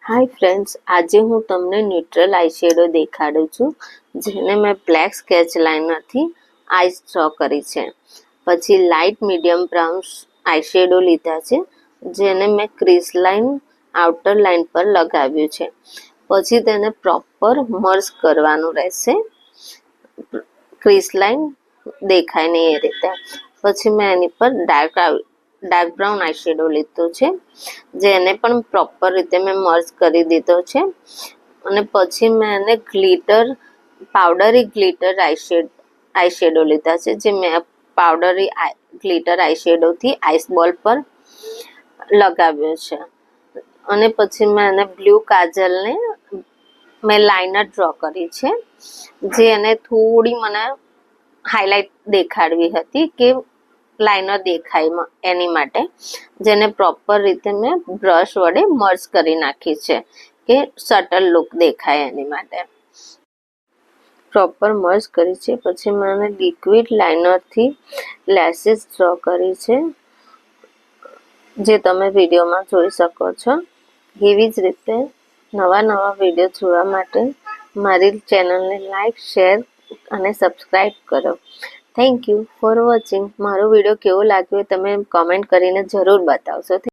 Hi friends, आज हूँ तमने न्यूट्रल आई शेडो देखाडू छूं जेने मैं ब्लेक स्केच लाइनर थी आईज ड्रॉ करी छे। पछी light medium brown eye shadow लीधा छे जेने मैं क्रीज लाइन आउटर लाइन पर लगाव्यु छे। पछी तेने प्रॉपर मर्ज करवानुं रहेशे, क्रीज लाइन देखाय नहीं ए रीते। पछी मैं एनी पर डार्क ब्राउन आई शेडो लीधो छे जेने पण प्रॉपर रीते मैं मर्ज करी दीधो छे। अने पछी मैं एने glitter powdery glitter eye shadow लीधा छे जे मैं पाउडरी ग्लिटर आई शेडो थी आइस बॉल पर लगाव्यो छे। अने पछी मैं एने ब्लू काजल ने मैं लाइनर ड्रॉ करी छे जे एने थोड़ी मने हाईलाइट देखाडवी हती के लाइनर देखाय एनी माटे, जेने प्रॉपर रीते मैं ब्रश वडे मर्ज करी नाखी छे के सटल लुक देखाय एनी माटे। प्रॉपर मर्ज करी छे। पछी मैंने लिक्विड लाइनर थी लेसेस ड्रॉ करी छे जे तमे विडियो में जोई शको छो। एवी ज रीते नवा नवा विडियो जोवा माटे मारी चेनल ने लाइक शेर अने सब्सक्राइब करो। Thank you for watching. मारो विडियो केवो लाग्यो तमे कमेंट करीने जरूर बतावशो।